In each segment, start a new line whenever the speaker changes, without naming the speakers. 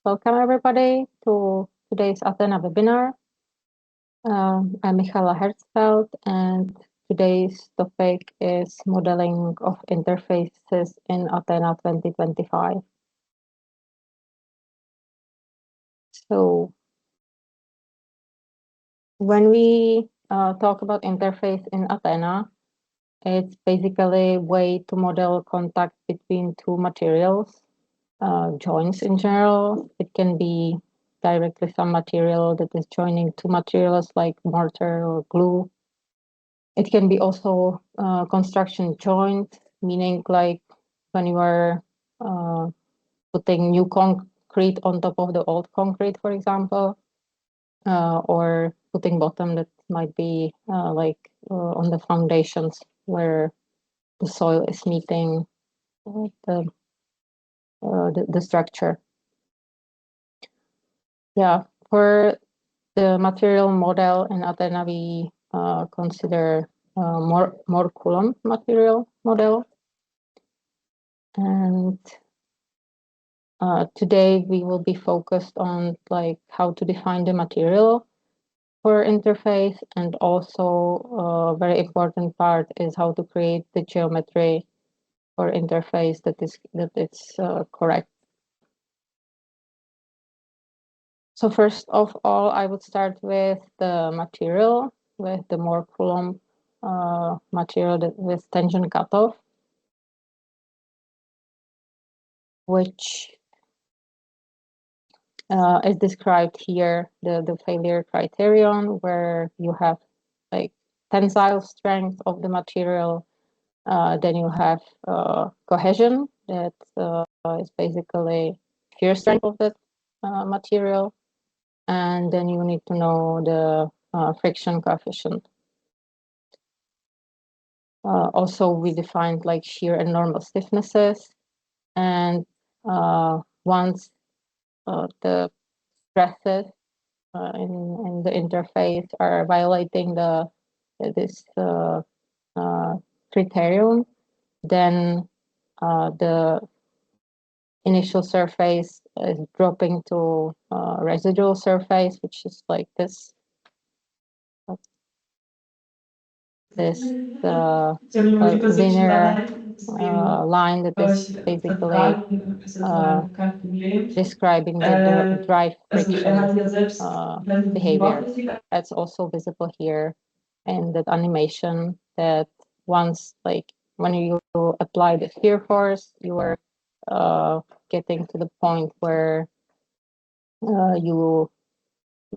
Welcome everybody to today's ATENA webinar. I'm Michaela Herzfeld, and today's topic is modeling of interfaces in ATENA 2025. So when we talk about interface in ATENA, it's basically a way to model contact between two materials. Joints in general. It can be directly some material that is joining two materials like mortar or glue. It can be also construction joint, meaning like when you are putting new concrete on top of the old concrete, for example, or putting bottom that might be on the foundations where the soil is meeting the structure. Yeah, for the material model in ATENA, we consider more Coulomb material model. And today we will be focused on like how to define the material for interface, and also a very important part is how to create the geometry for interface that it's correct. So first of all, I would start with the material, with the more Coulomb material with tension cutoff, which is described here, the failure criterion, where you have like tensile strength of the material, then you have cohesion, that is basically shear strength of that material, and then you need to know the friction coefficient. Also, we defined like shear and normal stiffnesses, and once the stresses in the interface are violating this criterion, then the initial surface is dropping to residual surface, which is like this linear line that is basically describing the drive friction behavior. That's also visible here in that animation, that once like when you apply the shear force, you are getting to the point where you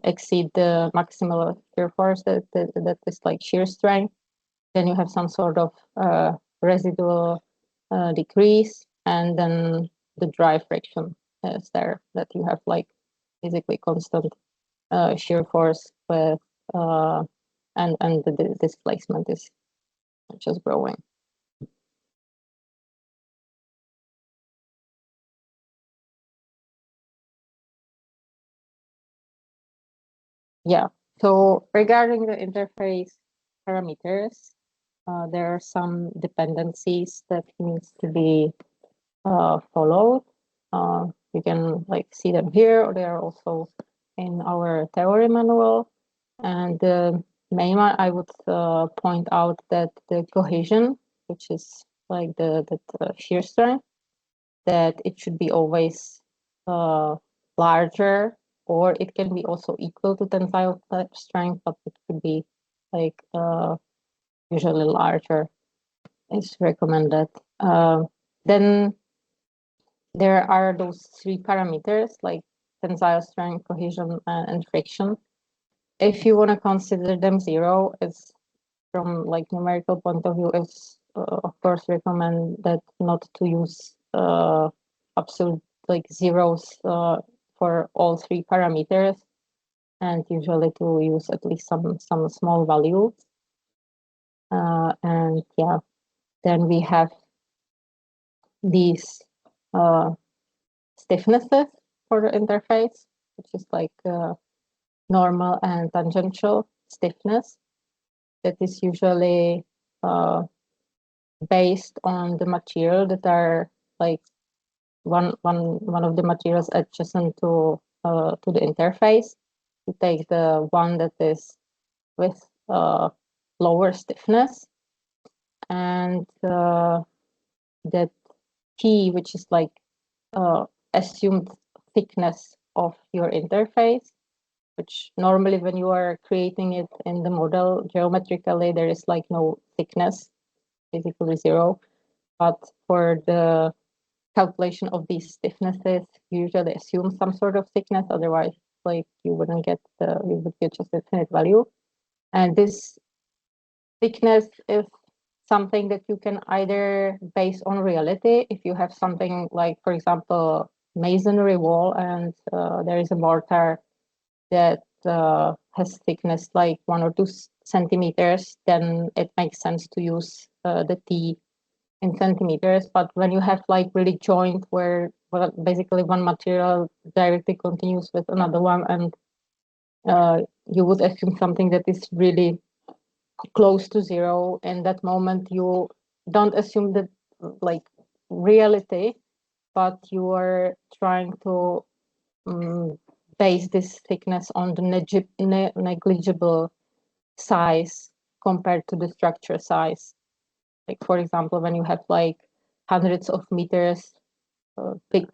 exceed the maximal shear force that is like shear strength. Then you have some sort of residual decrease, and then the drive friction is there, that you have like basically constant shear force with and the displacement is just growing. Yeah, so regarding the interface parameters, there are some dependencies that needs to be followed. You can like see them here, or they are also in our theory manual. And the main one I would point out that the cohesion, which is like the shear strength, that it should be always larger, or it can be also equal to tensile strength, but it could be like usually larger is recommended. Then there are those three parameters like tensile strength, cohesion, and friction. If you want to consider them zero, it's from like numerical point of view, it's of course recommended not to use absolute like zeros for all three parameters, and usually to use at least some small values. And yeah, then we have these stiffnesses for the interface, which is like normal and tangential stiffness, that is usually based on the material that are like one of the materials adjacent to the interface. You take the one that is with lower stiffness, and that T, which is like assumed thickness of your interface, which normally when you are creating it in the model geometrically, there is like no thickness, basically zero. But for the calculation of these stiffnesses, you usually assume some sort of thickness, otherwise like you would get just a finite value. And this thickness is something that you can either base on reality. If you have something like, for example, masonry wall, and there is a mortar that has thickness like 1 or 2 centimeters, then it makes sense to use the T in centimeters. But when you have like really joint where, well, basically one material directly continues with another one, and you would assume something that is really close to zero, in that moment you don't assume that like reality, but you are trying to base this thickness on the negligible size compared to the structure size. Like, for example, when you have like hundreds of meters big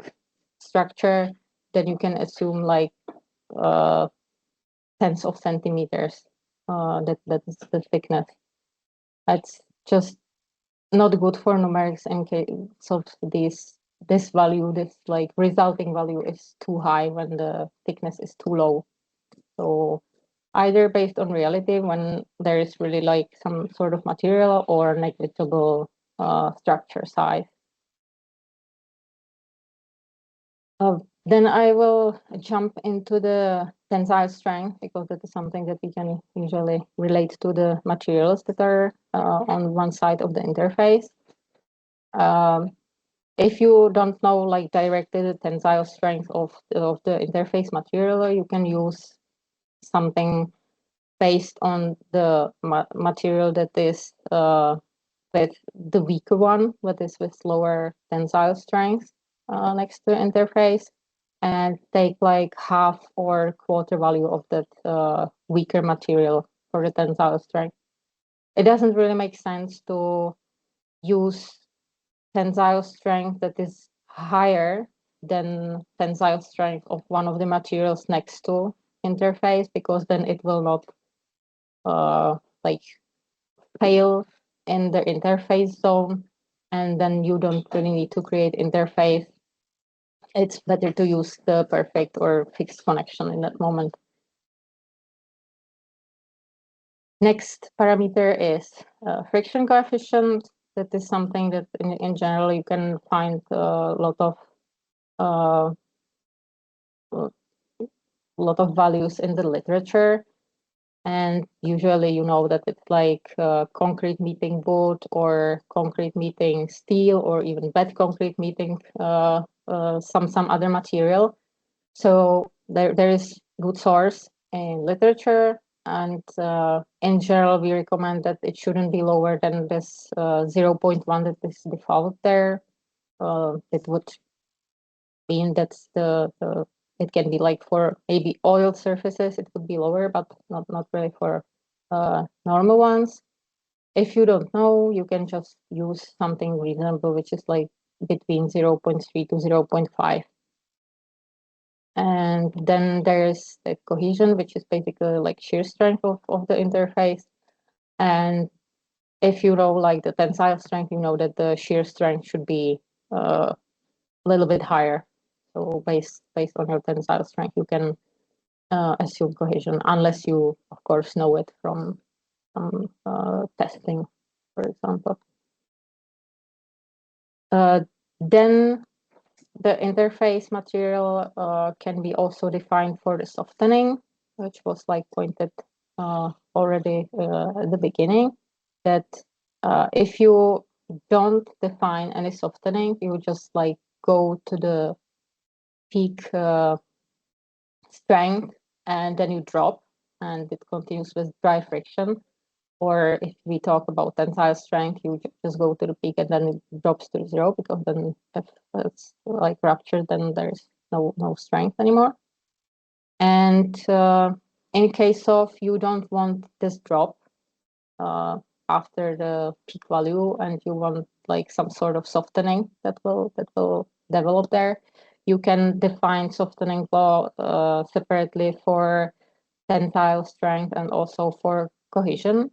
structure, then you can assume like tens of centimeters that is the thickness. That's just not good for numerics in case of this value, this like resulting value is too high when the thickness is too low. So either based on reality when there is really like some sort of material, or negligible structure size. Then I will jump into the tensile strength, because that is something that we can usually relate to the materials that are on one side of the interface. If you don't know like directly the tensile strength of the interface material, you can use something based on the material that is with the weaker one, that is with lower tensile strength next to the interface, and take like half or quarter value of that weaker material for the tensile strength. It doesn't really make sense to use tensile strength that is higher than tensile strength of one of the materials next to interface, because then it will not like fail in the interface zone, and then you don't really need to create interface. It's better to use the perfect or fixed connection in that moment. Next parameter is friction coefficient. That is something that in general you can find a lot of values in the literature. And usually you know that it's like concrete meeting wood, or concrete meeting steel, or even bad concrete meeting some other material. So there is good source in literature, and in general we recommend that it shouldn't be lower than this 0.1 that is default there. It would mean that's the it can be like for maybe oiled surfaces, it would be lower, but not really for normal ones. If you don't know, you can just use something reasonable, which is like between 0.3 to 0.5. And then there's the cohesion, which is basically like shear strength of the interface. And if you know like the tensile strength, you know that the shear strength should be a little bit higher. So based on your tensile strength, you can assume cohesion, unless you, of course, know it from testing, for example. Then the interface material can be also defined for the softening, which was like pointed already at the beginning, that if you don't define any softening, you just like go to the peak strength, and then you drop, and it continues with dry friction. or if we talk about tensile strength, you just go to the peak and then it drops to 0, because then if it's like ruptured, then there's no strength anymore. And in case of you don't want this drop after the peak value, and you want like some sort of softening that will develop there, you can define softening law separately for tensile strength and also for cohesion.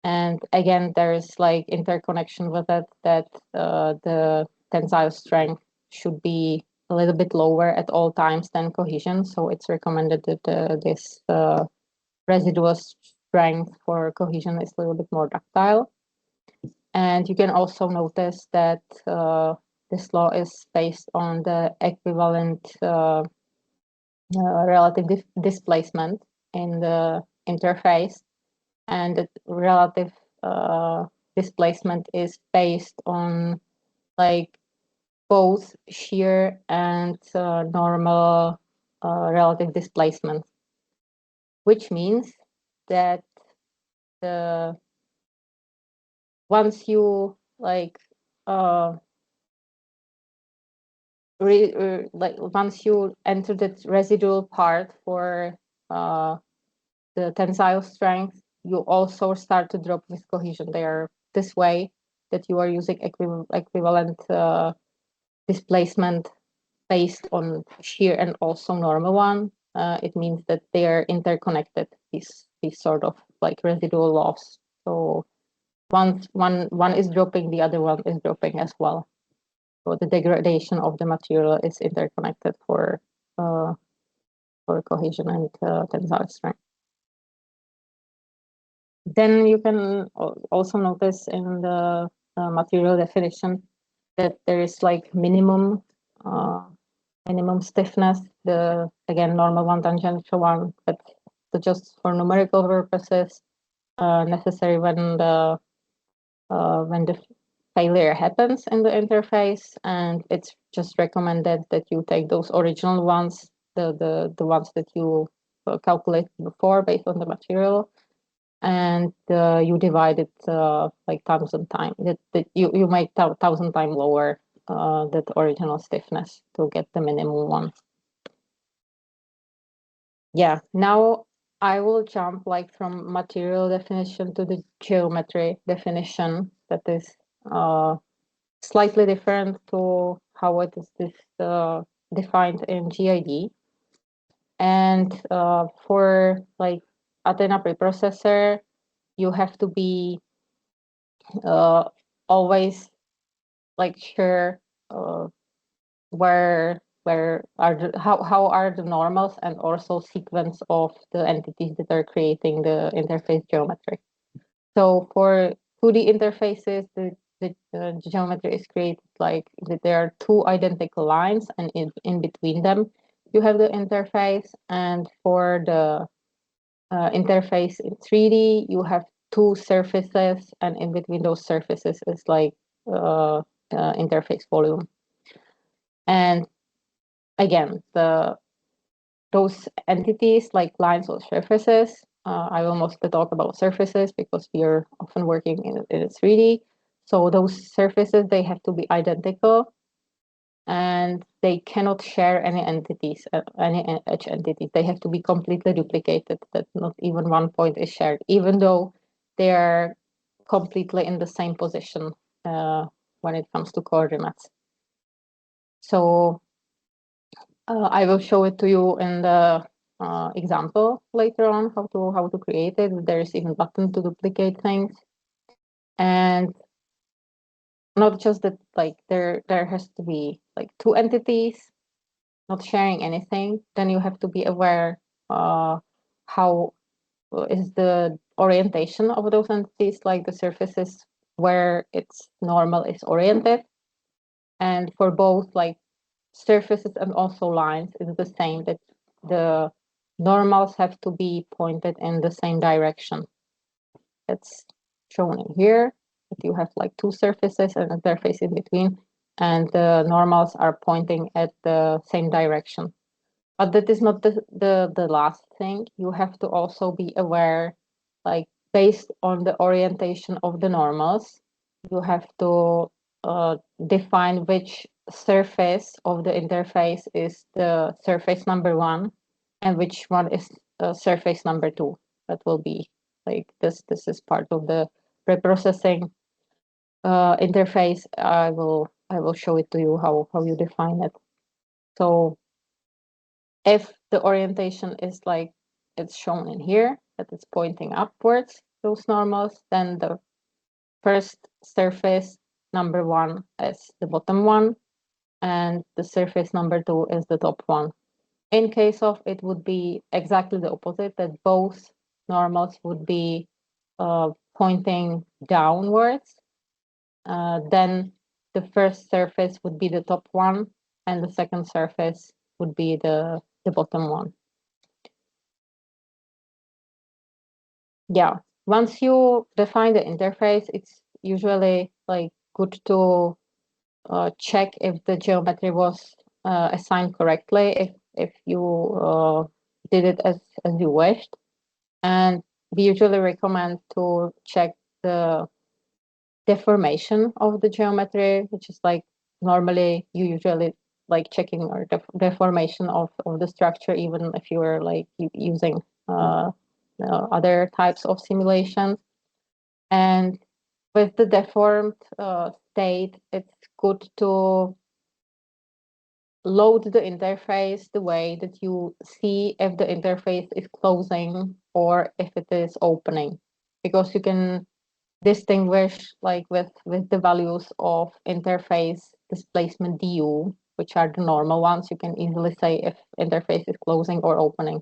And again, there's like interconnection with it, that the tensile strength should be a little bit lower at all times than cohesion. So it's recommended that this residual strength for cohesion is a little bit more ductile. And you can also notice that this law is based on the equivalent relative displacement in the interface, and the relative displacement is based on like both shear and normal relative displacement, which means that the once you like once you enter the residual part for the tensile strength, you also start to drop with cohesion. They are this way, that you are using equivalent displacement based on shear and also normal one. It means that they are interconnected, these sort of like residual laws. So once one is dropping, the other one is dropping as well. So the degradation of the material is interconnected for cohesion and tensile strength. Then you can also notice in the material definition that there is like minimum stiffness, the again normal one, tangential one, but just for numerical purposes necessary when the failure happens in the interface, and it's just recommended that you take those original ones, the ones that you calculated before based on the material, and you divide it like 1,000 times. That you make 1,000 times lower that original stiffness to get the minimum one. Yeah, now I will jump like from material definition to the geometry definition that is slightly different to how it is defined in GID. And for like ATENA preprocessor, you have to be always like sure where are how are the normals and also sequence of the entities that are creating the interface geometry. So for 2D interfaces, the geometry is created like that there are two identical lines, and in between them you have the interface. And for the interface in 3D, you have two surfaces, and in between those surfaces is like interface volume. And again, those entities like lines or surfaces, I will mostly talk about surfaces because we are often working in 3D. So those surfaces, they have to be identical, and they cannot share any entities, any edge entities. They have to be completely duplicated, that not even one point is shared, even though they are completely in the same position when it comes to coordinates. So I will show it to you in the example later on, how to create it. There's even button to duplicate things. And not just that, like there has to be like two entities not sharing anything. Then you have to be aware how is the orientation of those entities, like the surfaces where its normal is oriented. And for both like surfaces and also lines, it's the same, that the normals have to be pointed in the same direction. It's shown in here that you have like two surfaces and a interface in between, and the normals are pointing at the same direction. But that is not the last thing. You have to also be aware, like based on the orientation of the normals, you have to define which surface of the interface is the surface number 1 and which one is surface number 2. That will be like this. This is part of the preprocessing interface. I will show it to you how you define it. So if the orientation is like it's shown in here, that it's pointing upwards, those normals, then the first surface number 1 is the bottom one, and the surface number 2 is the top one. In case of it would be exactly the opposite, that both normals would be pointing downwards, then the first surface would be the top one, and the second surface would be the bottom one. Yeah, once you define the interface, it's usually like good to check if the geometry was assigned correctly, if you did it as you wished. And we usually recommend to check the deformation of the geometry, which is like normally you usually like checking or deformation of the structure, even if you are like using other types of simulations. And with the deformed state, it's good to load the interface the way that you see if the interface is closing or if it is opening, because you can distinguish like with the values of interface displacement du, which are the normal ones. You can easily say if interface is closing or opening.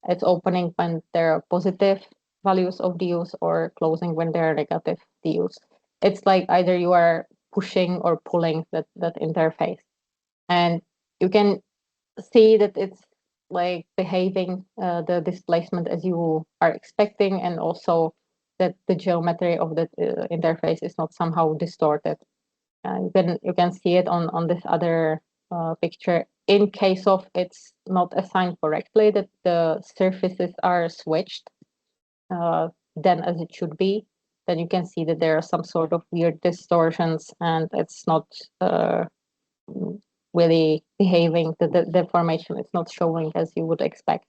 It's opening when there are positive values of du's, or closing when there are negative du's. It's like either you are pushing or pulling that interface, and you can see that it's like behaving the displacement as you are expecting, and also that the geometry of the interface is not somehow distorted. You can see it on this other picture. In case of it's not assigned correctly, that the surfaces are switched then as it should be, then you can see that there are some sort of weird distortions, and it's not really behaving, the deformation is not showing as you would expect.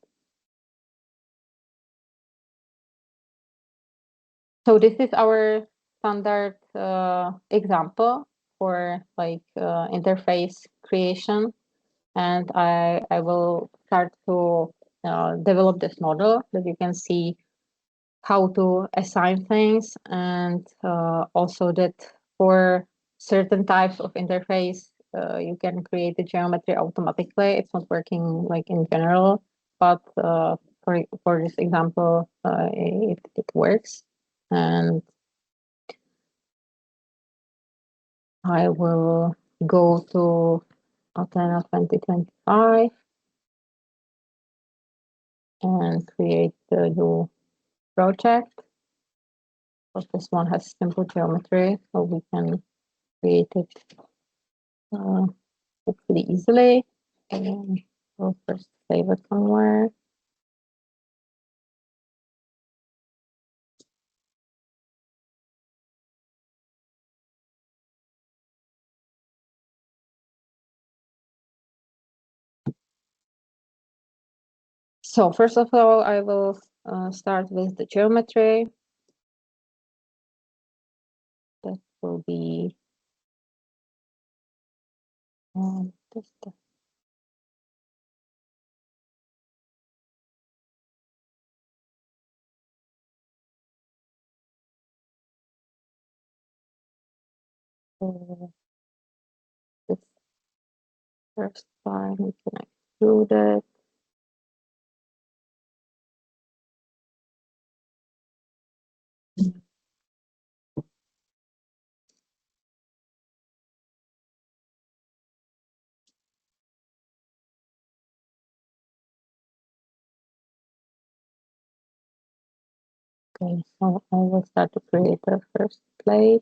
So this is our standard example for like interface creation, and I will start to develop this model that you can see how to assign things, and also that for certain types of interface you can create the geometry automatically. It's not working like in general, but for this example it works. And I will go to ATENA 2025 and create the new project. But this one has simple geometry, so we can create it hopefully easily. And we'll first save it somewhere. So first of all, I will start with the geometry. That will be this. This first line we can extrude it. Okay, so I will start to create the first plate.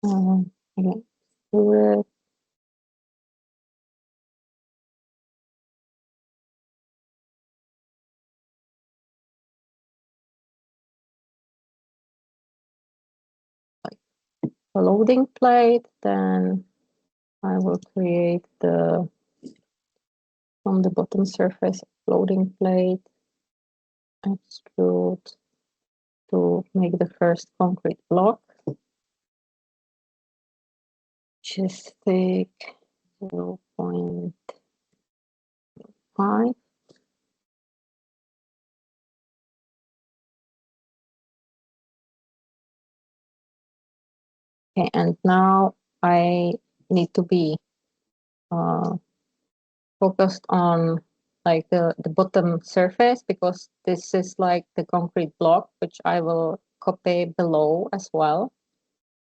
Again, extrude it. loading plate, then I will create from the bottom surface loading plate, extrude to make the first concrete block. Just take 0.5. Okay, and now I need to be focused on like the bottom surface, because this is like the concrete block, which I will copy below as well.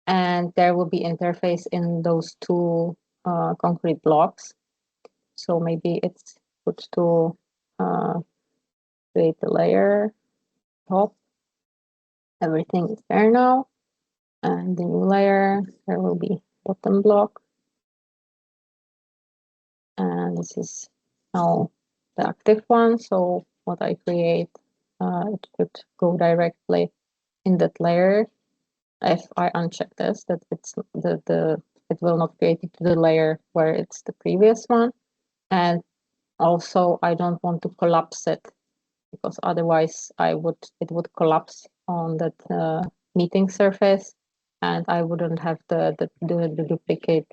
And there will be interface in those two concrete blocks. So maybe it's good to create a layer top. Everything is there now. And the new layer, there will be bottom block. And this is now the active one. So what I create, it could go directly in that layer. If I uncheck this, that it's it will not create it to the layer where it's the previous one. And also I don't want to collapse it, because otherwise it would collapse on that meeting surface, and I wouldn't have the duplicate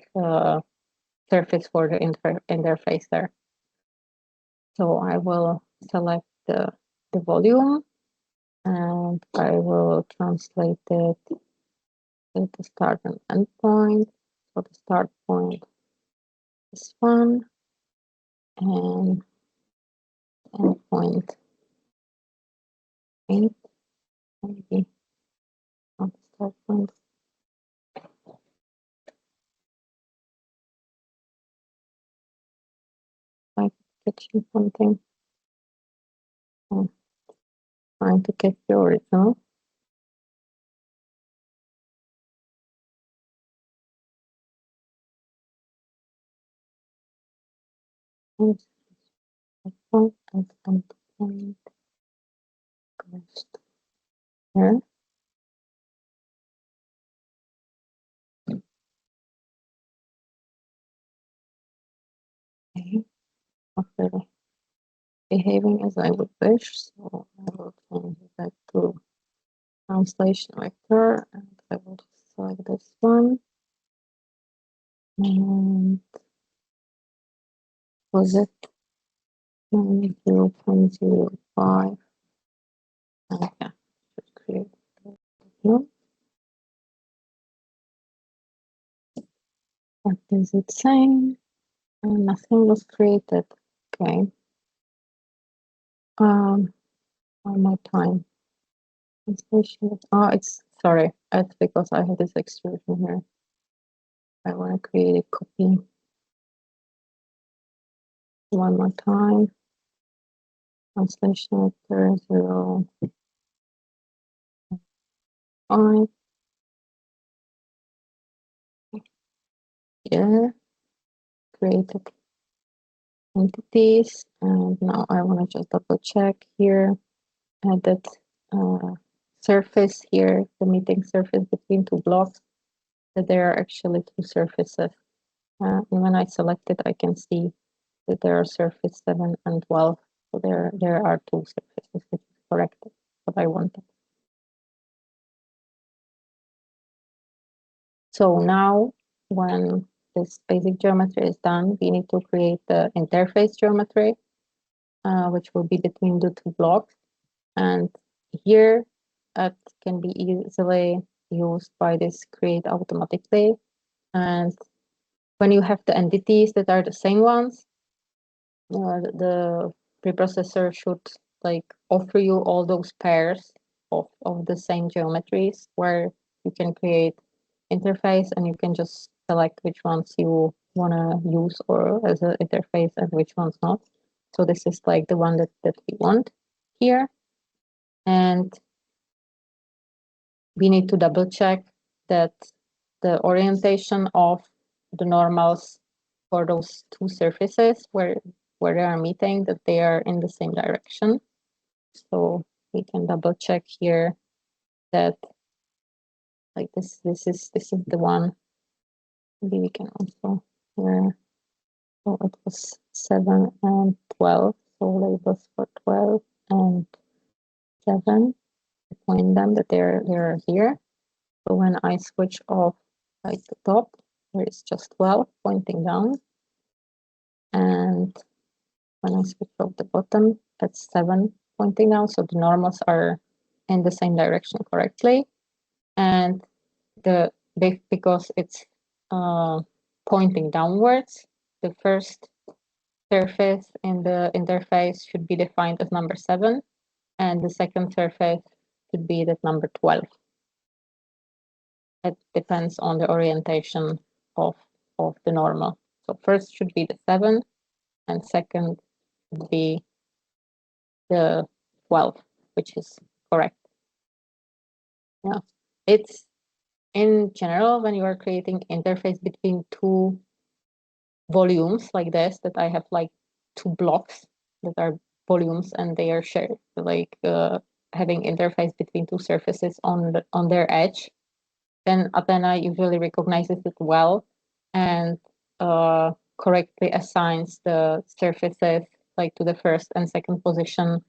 surface for the interface there. So I will select the volume, and I will translate it to the start and end point. So the start point is 1, and end point 8, maybe not the start point. Like catching something. I'm trying to catch the original. And point and end point goes here. Okay, not really behaving as I would wish, so I will change that to translation vector, and I will just select this one, and was it 0.05? Okay, should create no. What is it saying? Nothing was created. Okay. One more time. Translation. Oh, it's sorry. It's because I have this extrusion here. I want to create a copy. One more time. Translation vector 0.5. Yeah. Created entities, and now I want to just double check here. Add that surface here, the meeting surface between two blocks, that there are actually two surfaces. And when I select it, I can see that there are surface 7 and 12. So there are two surfaces, which is correct, what I wanted. So now when this basic geometry is done, we need to create the interface geometry, which will be between the two blocks. And here it can be easily used by this create automatically. And when you have the entities that are the same ones, the preprocessor should like offer you all those pairs of the same geometries, where you can create interface and you can just select which ones you want to use or as an interface and which ones not. So this is like the one that we want here. And we need to double check that the orientation of the normals for those two surfaces where they are meeting, that they are in the same direction. So we can double check here that like this is the one. Maybe we can also here. So it was 7 and 12. So labels for 12 and 7. Point them that they're here. So when I switch off like the top, there is just 12 pointing down. And when I switch off the bottom, that's 7 pointing down. So the normals are in the same direction correctly. And because it's pointing downwards, the first surface in the interface should be defined as number 7, and the second surface should be that number 12. It depends on the orientation of the normal. So first should be the 7, and second should be the 12, which is correct. Yeah, it's in general when you are creating interface between two volumes like this, that I have like two blocks that are volumes and they are shared, like having interface between two surfaces on their edge, then ATENA usually recognizes it well and correctly assigns the surfaces like to the first and second position,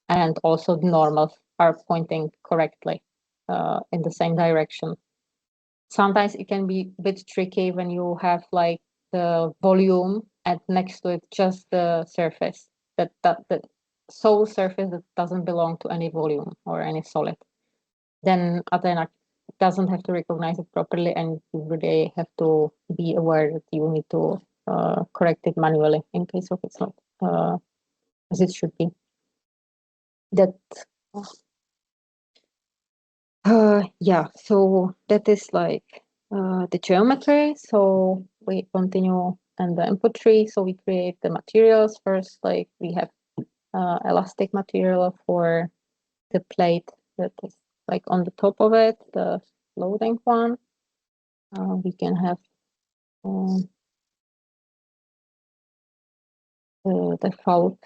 and also the normals are pointing correctly in the same direction. Sometimes it can be a bit tricky when you have like the volume and next to it just the surface, that the sole surface that doesn't belong to any volume or any solid. Then ATENA doesn't have to recognize it properly, and you really have to be aware that you need to correct it manually in case of it's not as it should be. That yeah, so that is like the geometry. So we continue and the input tree. So we create the materials first. Like we have elastic material for the plate that is like on the top of it, the floating one. We can have the default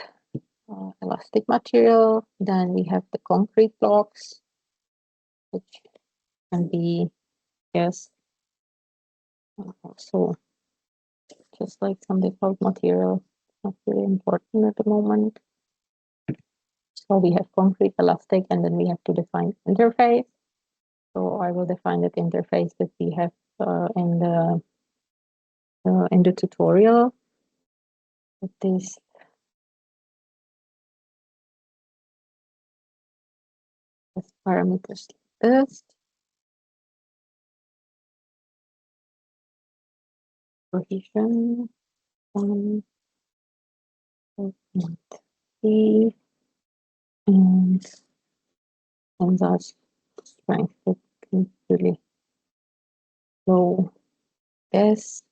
elastic material. Then we have the concrete blocks, which can be, yes, also just like some default material, not really important at the moment. So we have concrete, elastic, and then we have to define interface. So I will define that interface that we have in the tutorial. It is as parameters list, cohesion, 1.3, and that's strength that can really low. Yes.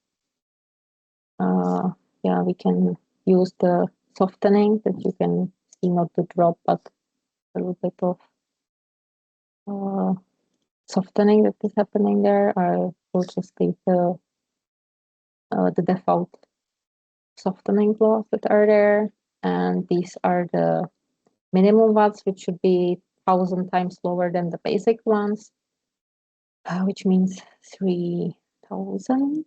Yeah, we can use the softening that you can see, not the drop, but a little bit of softening that is happening there. I will just leave the default softening blocks that are there, and these are the minimum watts, which should be 1,000 times lower than the basic ones, which means 3,000.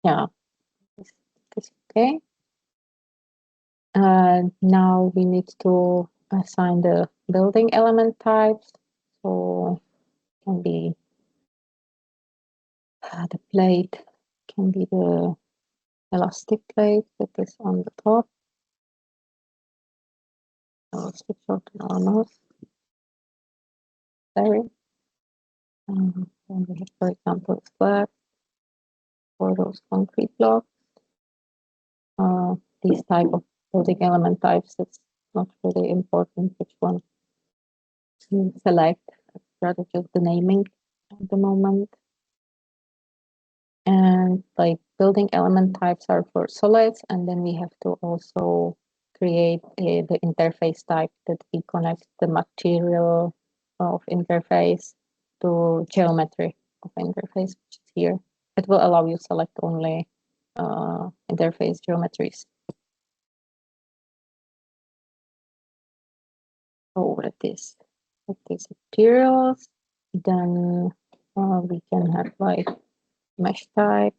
Yeah, this is okay. Now we need to assign the building element types. So can be the plate, can be the elastic plate that is on the top. I'll switch out to normals. Sorry. And we have, for example, slab for those concrete blocks. These type of building element types, it's not really important which one you select, rather just the naming at the moment. And like building element types are for solids, and then we have to also create the interface type that we connect the material of interface to geometry of interface, which is here. it will allow you select only interface geometries. So with these materials, then we can have like mesh type.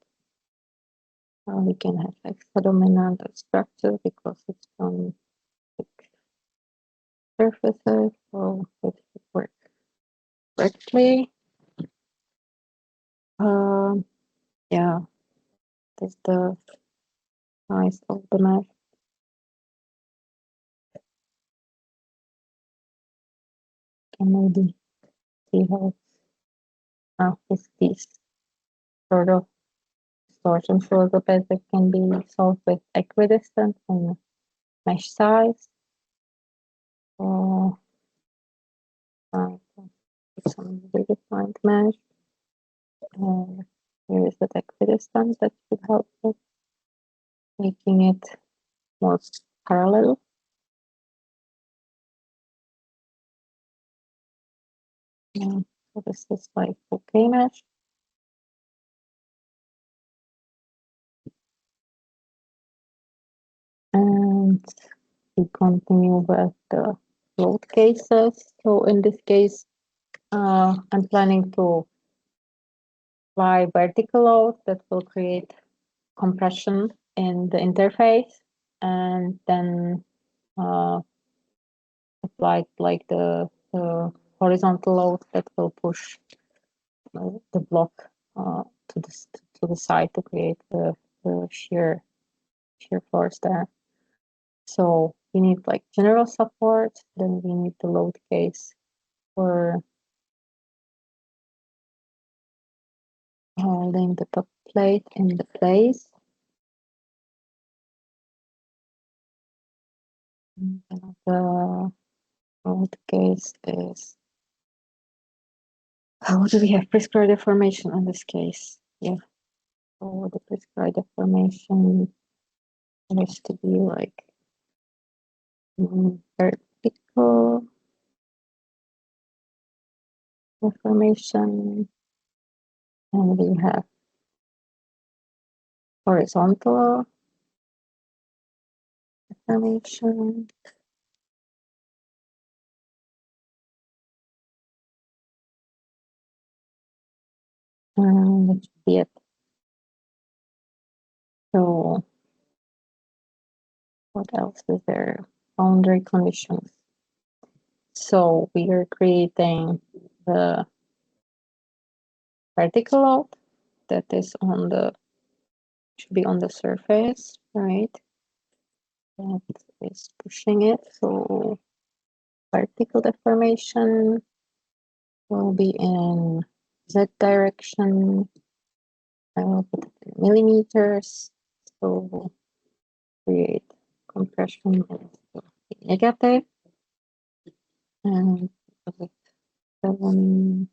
We can have hexadominant structure because it's on surfaces, so it should work correctly. Yeah, that's the size of the mesh. And maybe see how this piece sort of distortion for the basic can be solved with equidistant and mesh size. So some redefined mesh. Here is the equidistant that should help with making it more parallel. So this is like okay mesh. And we continue with the load cases. So in this case, I'm planning to apply vertical load that will create compression in the interface, and then apply like the horizontal load that will push the block to the side to create the shear force there. So we need like general support, then we need the load case for holding the top plate in the place. The load case is, how do we have prescribed deformation in this case? Yeah, so the prescribed deformation needs to be like vertical deformation, and we have horizontal deformation. And that should be it. So what else is there? Boundary conditions. So we are creating the vertical load that is on the, should be on the surface, right? That is pushing it. So vertical deformation will be in Z direction. I will put it in millimeters. So create compression is negative. And 7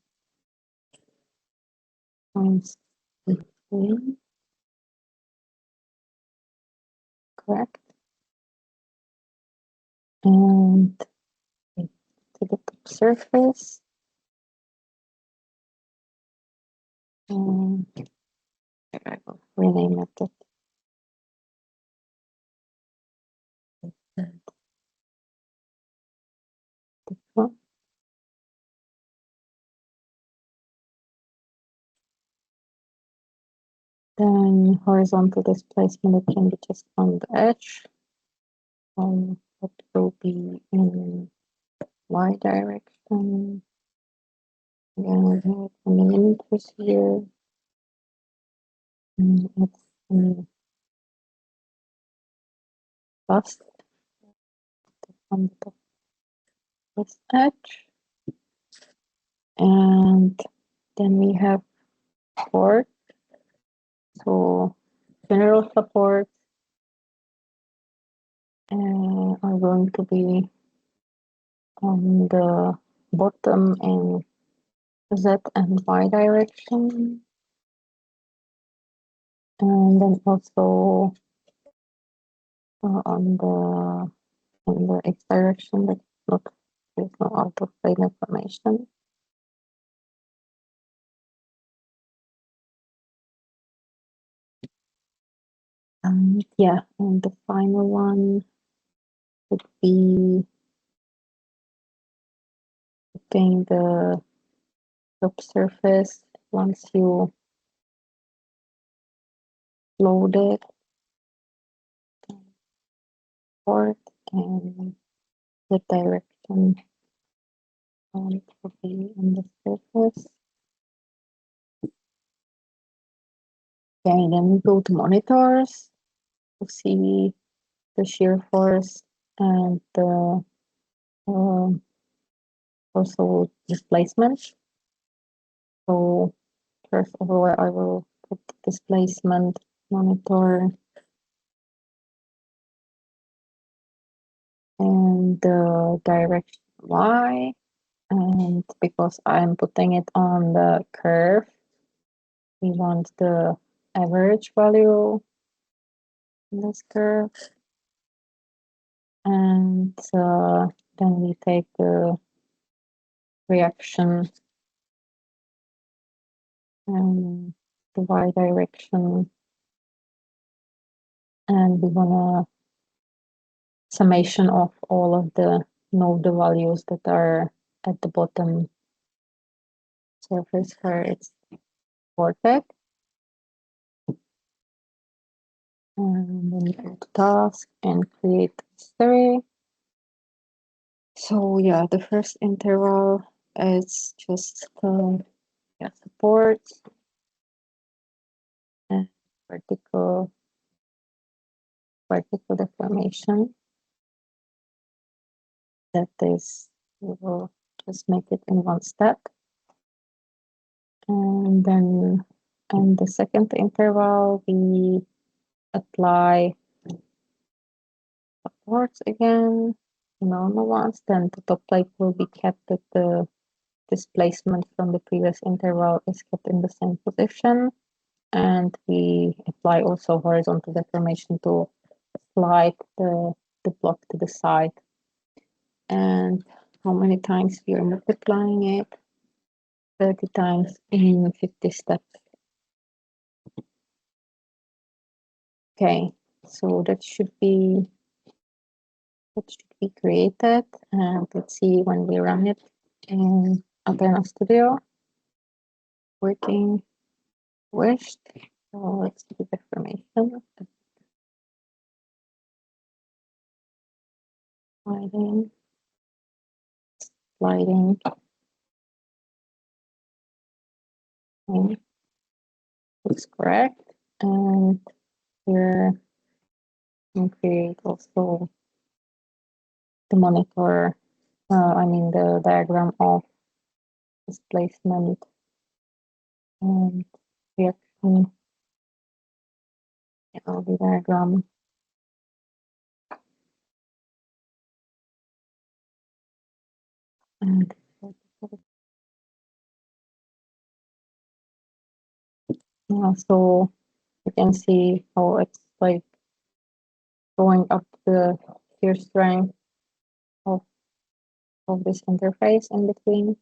times 18, correct? And to the top surface. And I will rename it that. Then horizontal displacement, it can be just on the edge. It will be in y direction. Again, we have millimeters here. And it's in bust on the this edge. And then we have support. So general support are going to be on the bottom in Z and Y direction. And then also on the in the X direction, but not, there's no out of plane information. Yeah, and the final one would be putting the top surface once you load it forward, and the direction will be on the surface. Okay, then we go to monitors to see the shear force and the also displacement. So first of all, I will put the displacement monitor and the direction Y. And because I'm putting it on the curve, we want the average value in this curve. And then we take the reaction and the Y direction, and we want a summation of all of the node values that are at the bottom surface where it's vortex. And then you go to task and create history. So yeah, the first interval is just support and vertical deformation. That is, we will just make it in one step. And then in the second interval, we apply supports again, normal ones. Then the top plate will be kept at the displacement from the previous interval is kept in the same position. And we apply also horizontal deformation to slide the block to the side. And how many times we are multiplying it? 30 times in 50 steps. Okay, so that should be created, and let's see when we run it in ATENA Studio. Working wished. So let's do the deformation. Sliding. Okay. Looks correct. And here we create also the monitor, I mean the diagram of displacement and reaction. The diagram. And yeah, so you can see how it's like going up the shear strength of this interface in between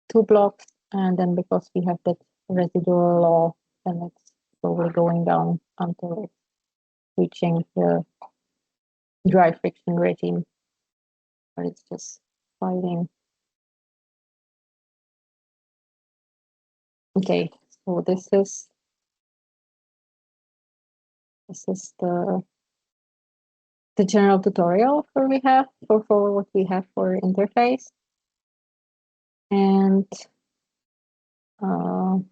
two blocks, and then because we have that residual law, then it's slowly going down until it's reaching the dry friction regime, where it's just sliding. Okay, so this is the general tutorial for what we have for interface. And I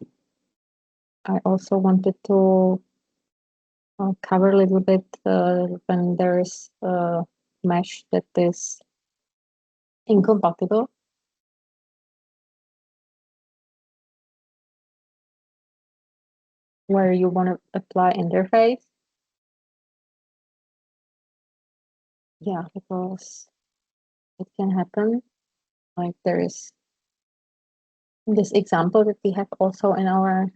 also wanted to cover a little bit when there's a mesh that is incompatible. Where you want to apply interface. Yeah, because it can happen. Like there is this example that we have also in our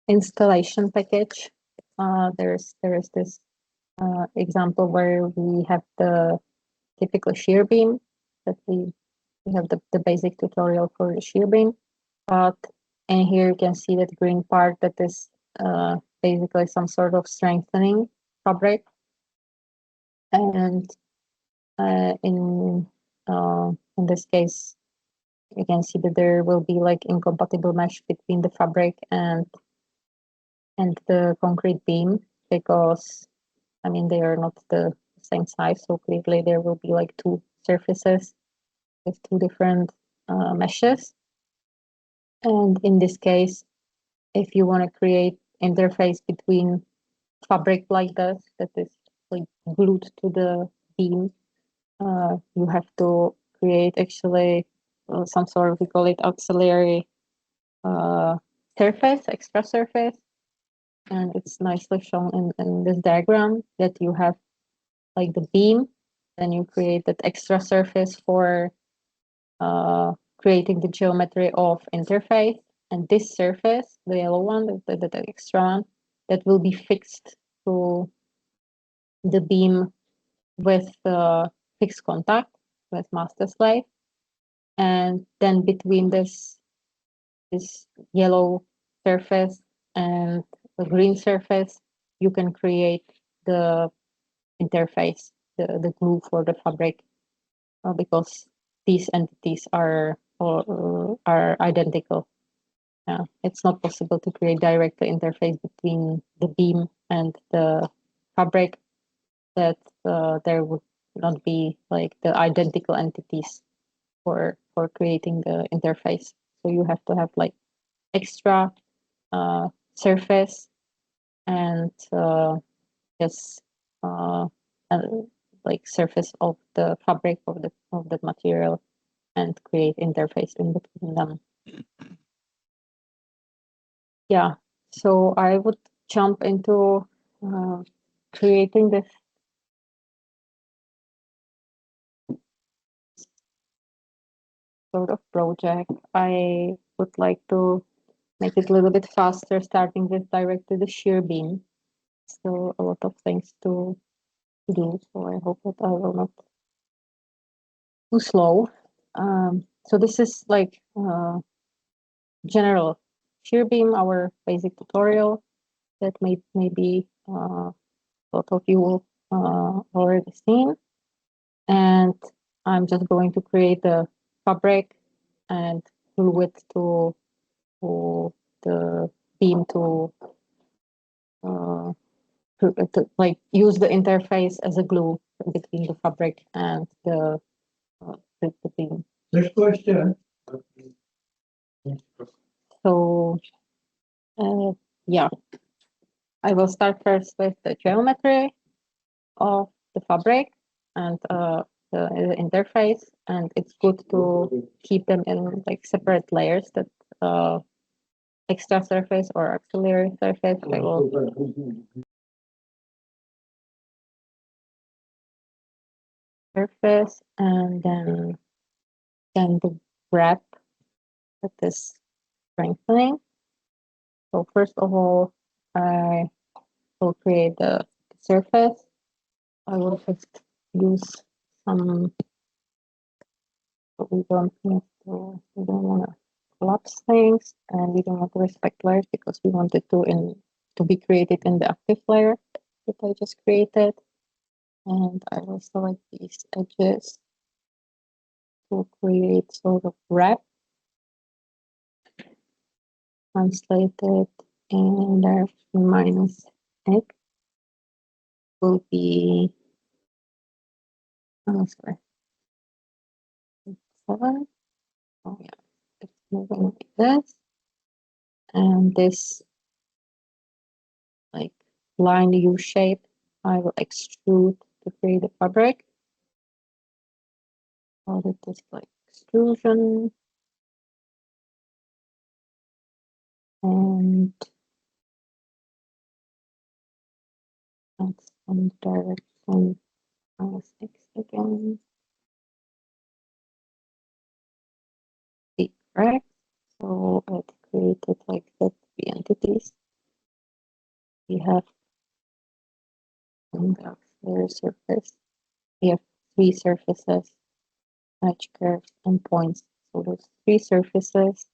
installation package. There is this example where we have the typical shear beam that we have the basic tutorial for the shear beam, but And here you can see that green part that is basically some sort of strengthening fabric. And in this case, you can see that there will be like incompatible mesh between the fabric and the concrete beam, because I mean they are not the same size, so clearly there will be like two surfaces with two different meshes. And in this case, if you want to create interface between fabric like this that is like glued to the beam, you have to create actually some sort of, we call it auxiliary surface, extra surface. And it's nicely shown in this diagram that you have like the beam, then you create that extra surface for creating the geometry of interface. And this surface, the yellow one, the extra one, that will be fixed to the beam with fixed contact with master slave. And then between this yellow surface and the green surface, you can create the interface, the glue for the fabric, because these entities are identical. It's not possible to create direct interface between the beam and the fabric, that there would not be like the identical entities for creating the interface. So you have to have like extra surface and just like surface of the fabric of the material, and create interface in between them. Yeah, so I would jump into creating this sort of project. I would like to make it a little bit faster, starting with directly the shear beam. Still a lot of things to do, so I hope that I will not too slow. So this is like general shear beam, our basic tutorial that maybe a lot of you already seen. And I'm just going to create a fabric and glue it to the beam uh, to like use the interface as a glue between the fabric and the beam.
Next question.
So yeah, I will start first with the geometry of the fabric and the interface, and it's good to keep them in like separate layers, that extra surface or auxiliary surface. I will surface, and then the wrap that is strengthening. So first of all, I will create the surface. I will just use some, we don't want to collapse things, and we don't want to respect layers because we want it to be created in the active layer that I just created. And I will select these edges to create sort of wrap, translated, and direction minus x will be, oh sorry, 7. Oh yeah, it's moving like this. And this like line U shape, I will extrude to create the fabric. Call it this like extrusion. And that's on direction minus x again. Be correct. So I've created like that 3 entities. We have on the auxiliary surface, we have 3 surfaces, edge curves, and points. So there's 3 surfaces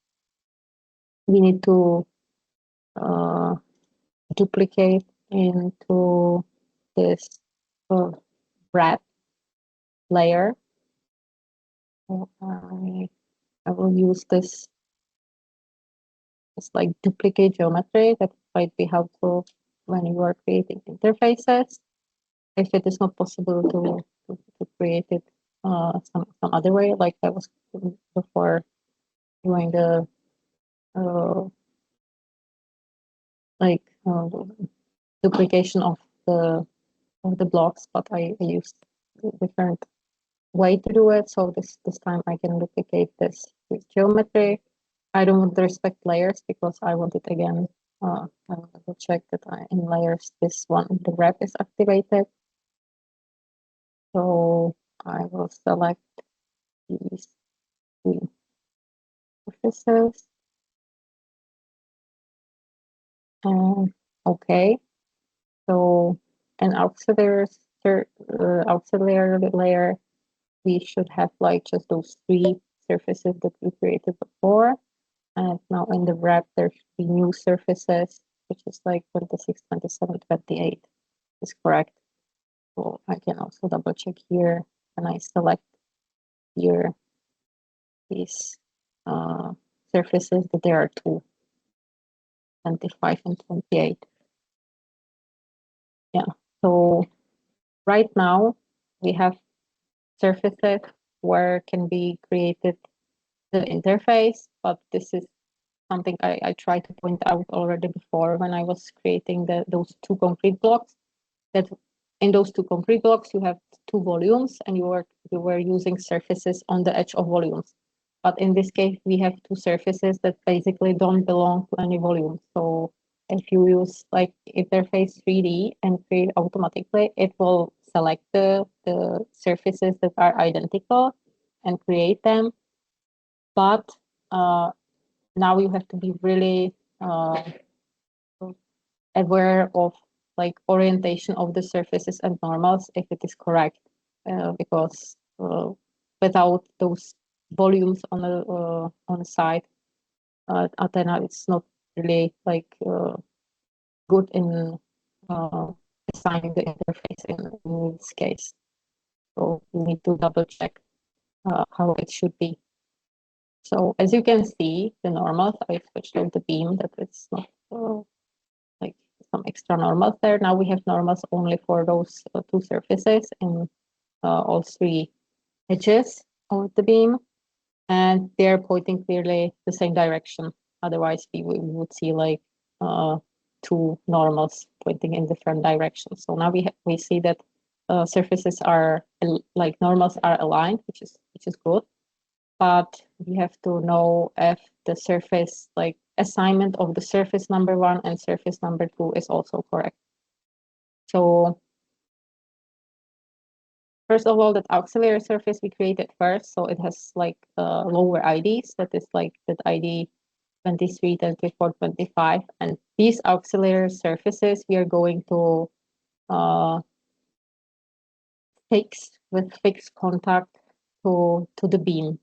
we need to duplicate into this wrap layer. So I will use this like duplicate geometry. That might be helpful when you are creating interfaces. If it is not possible to create it some other way, like I was before doing the like duplication of the blocks, but I used a different way to do it. So this time I can duplicate this with geometry. I don't want to respect layers because I want it again. I will check that in layers this one, the wrap is activated. So I will select these three surfaces. And okay. So an auxiliary layer, we should have like just those three surfaces that we created before. And now in the wrap, there should be new surfaces, which is like 26, 27, 28 is correct. So I can also double check here and I select here these surfaces that there are two, 25 and 28. Yeah, so right now we have surfaces where can be created the interface, but this is something I tried to point out already before when I was creating those two concrete blocks, that in those two concrete blocks you have two volumes and you were using surfaces on the edge of volumes. But in this case, we have two surfaces that basically don't belong to any volume. So if you use like interface 3D and create automatically, it will select the surfaces that are identical and create them. But now you have to be really aware of like orientation of the surfaces and normals if it is correct, because without those volumes on the side, ATENA it's not really like good in designing the interface in this case. So you need to double check how it should be. So as you can see, the normals, I switched on the beam that it's not like some extra normals there. Now we have normals only for those two surfaces in all three edges of the beam, and they're pointing clearly the same direction. Otherwise, we would see like two normals pointing in different directions. So now we see that surfaces are like normals are aligned, which is good. But we have to know if the surface, like assignment of the surface number 1 and surface number 2 is also correct. So first of all, that auxiliary surface we created first, so it has like lower IDs, that is like that ID 23, 24, 25, and these auxiliary surfaces we are going to fix with fixed contact to the beam.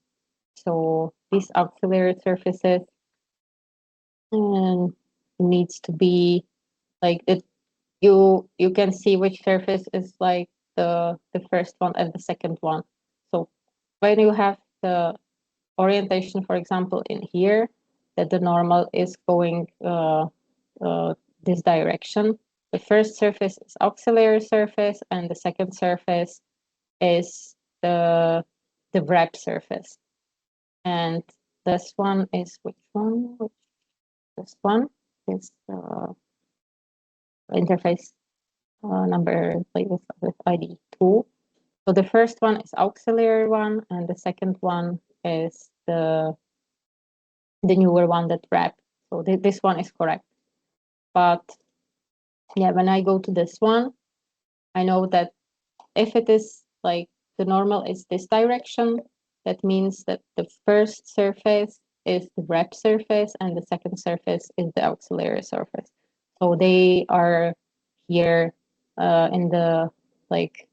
So these auxiliary surfaces needs to be like it. You can see which surface is like the first one and the second one. So when you have the orientation, for example, in here, that the normal is going this direction. The first surface is auxiliary surface, and the second surface is the wrap surface. And this one is which one? This one is interface number like with ID 2. So the first one is auxiliary one, and the second one is the newer one that wrap. So this one is correct. But yeah, when I go to this one, I know that if it is like the normal is this direction, that means that the first surface is the wrap surface and the second surface is the auxiliary surface. So they are here in the like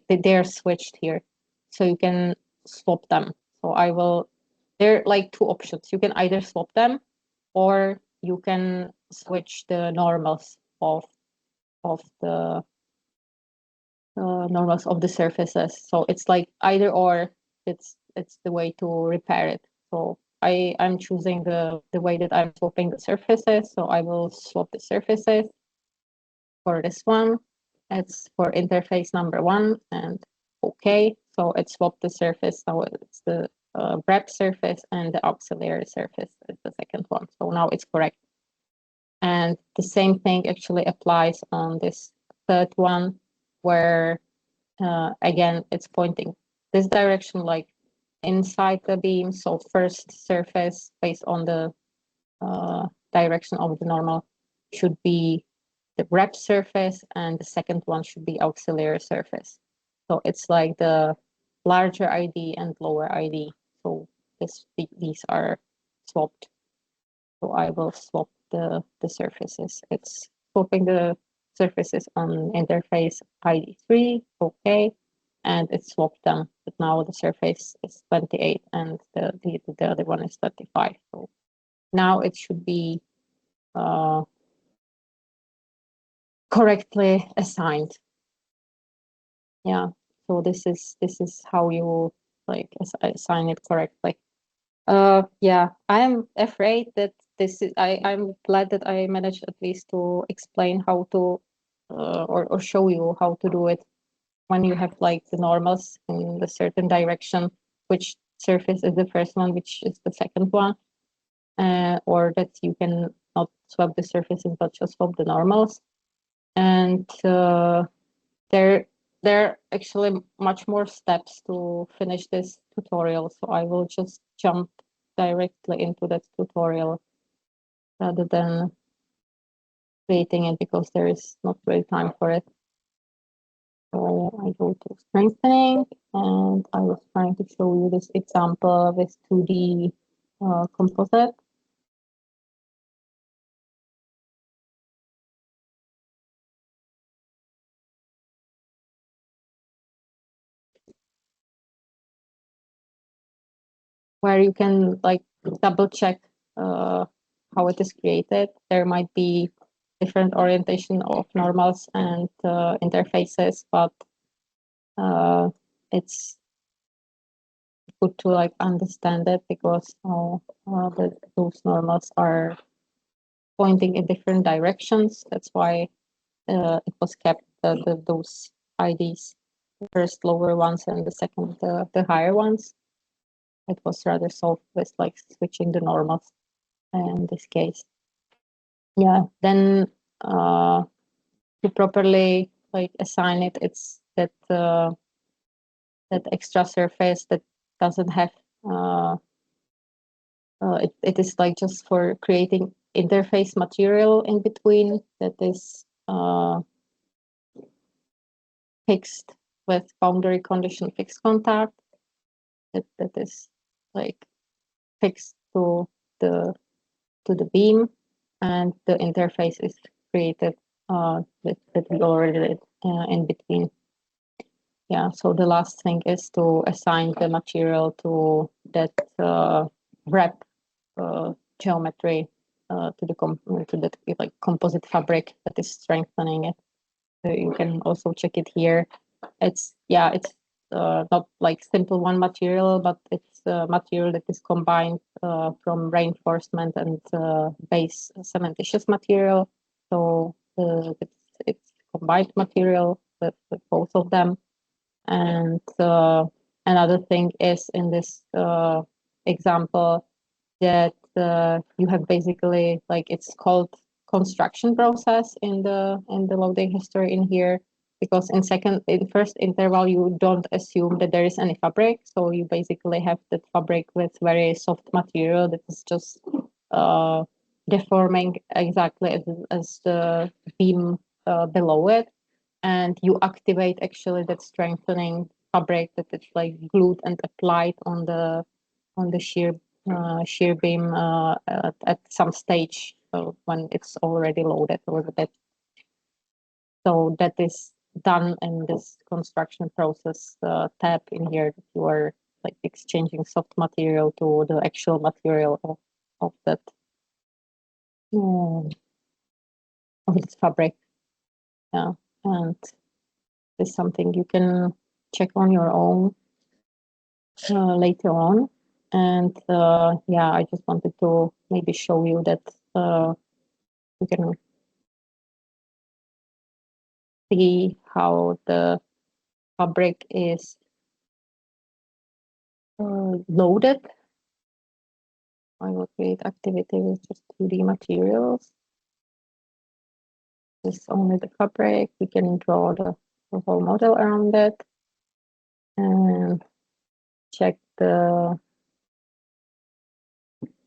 they're switched here. So you can swap them. So I will, there are like two options. You can either swap them or you can switch the normals of the normals of the surfaces. So it's like either or. It's the way to repair it. So I'm choosing the way that I'm swapping the surfaces. So I will swap the surfaces for this one. It's for interface number 1 and okay. So it swapped the surface. So it's the wrap surface and the auxiliary surface is the second one. So now it's correct. And the same thing actually applies on this third one, where again it's pointing this direction, like inside the beam. So first surface based on the direction of the normal should be the wrap surface, and the second one should be auxiliary surface. So it's like the larger ID and lower ID. So these are swapped. So I will swap the surfaces. It's swapping the surfaces on interface ID3, okay, and it swapped them. But now the surface is 28 and the other one is 35. So now it should be correctly assigned. Yeah. So this is how you like assign it correctly. Yeah, I'm afraid that I'm glad that I managed at least to explain how to or show you how to do it when you have like the normals in a certain direction, which surface is the first one, which is the second one, or that you can not swap the surfaces but just swap the normals. And there are actually much more steps to finish this tutorial, so I will just jump directly into that tutorial rather than creating it, because there is not really time for it. So I go to strengthening, and I was trying to show you this example with 2D composite. Where you can like double check how it is created. There might be different orientation of normals and interfaces, but it's good to like understand it, because those normals are pointing in different directions. That's why it was kept those IDs, the first lower ones and the second the higher ones. It was rather solved with like switching the normals in this case. Yeah, then to properly like assign it, it's that that extra surface that doesn't have it is like just for creating interface material in between that is fixed with boundary condition fixed contact, that is like fixed to the beam, and the interface is created that we already did in between. Yeah, so the last thing is to assign the material to that wrap geometry to the like composite fabric that is strengthening it. So you can also check it here. It's not like simple one material, but it's a material that is combined from reinforcement and base cementitious material. So it's combined material with both of them. And another thing is in this example that you have basically like it's called construction process in the loading history in here, because in first interval you don't assume that there is any fabric, so you basically have that fabric with very soft material that is just deforming exactly as the beam below it, and you activate actually that strengthening fabric that is like glued and applied on the shear beam at some stage when it's already loaded a little bit. So that is done in this construction process tab in here, that you are like exchanging soft material to the actual material of that of this fabric. Yeah, and it's something you can check on your own later on. And yeah, I just wanted to maybe show you that you can see how the fabric is loaded. I will create activity with just 2D materials. This is only the fabric. We can draw the whole model around it and check the,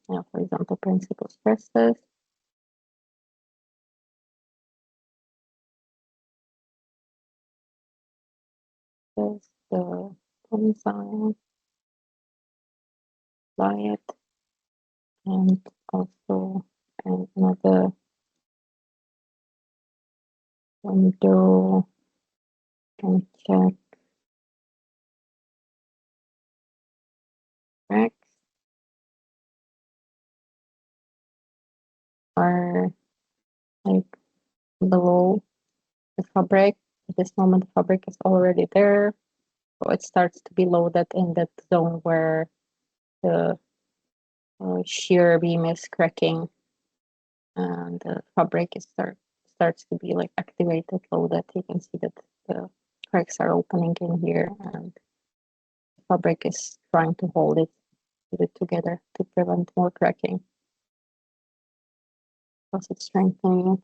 for example, principal stresses. There's the enzyme, apply it, and also another window and check cracks are like below the fabric. At this moment, the fabric is already there, so it starts to be loaded in that zone where the shear beam is cracking, and the fabric starts to be like activated, loaded. You can see that the cracks are opening in here, and the fabric is trying to hold it together to prevent more cracking. Plus, it's strengthening it.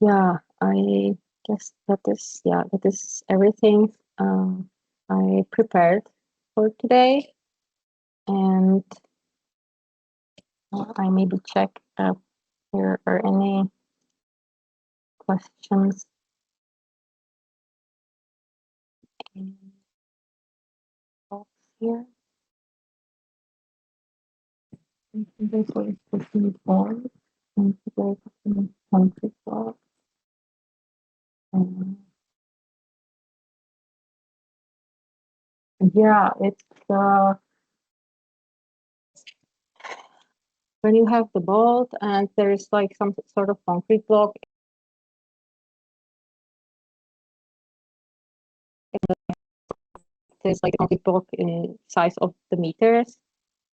Yeah, I guess that is everything I prepared for today, and I maybe check if there are any questions in the box here. This was the board, and today the country block. Yeah, it's when you have the bolt and there is like some sort of concrete block. There's like a concrete block in size of the meters,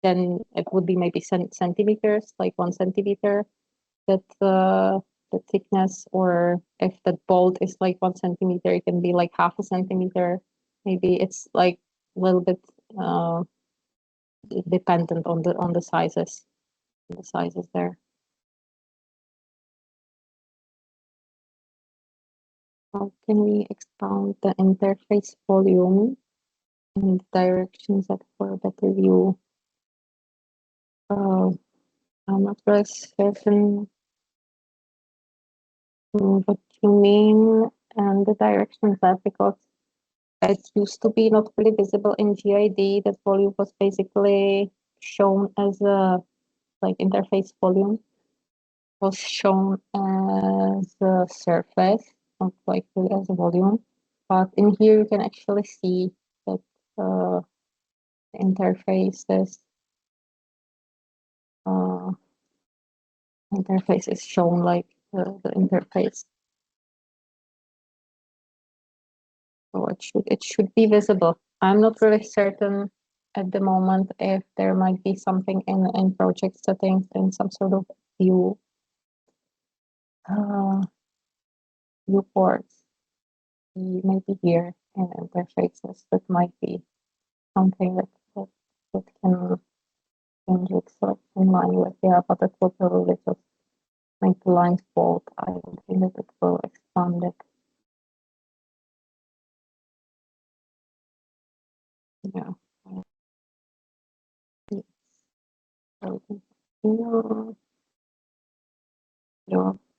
then it would be maybe centimeters, like 1 centimeter, that the thickness, or if the bolt is like 1 centimeter, it can be like half a centimeter. Maybe it's like a little bit dependent on the sizes. The sizes there. How can we expand the interface volume in the directions that for a better view? I'm not very certain what you mean and the directions that, because it used to be not really visible in GID. That volume was basically shown as a like interface volume was shown as a surface, not like really as a volume. But in here you can actually see that the interfaces uh, interface is shown like the interface. So it should be visible. I'm not really certain at the moment if there might be something in project settings in some sort of view viewports, maybe here in interfaces. That might be something that can change it so in line with, yeah, but it will probably just make the lines bold. I don't think that it will expand it. Yeah. So,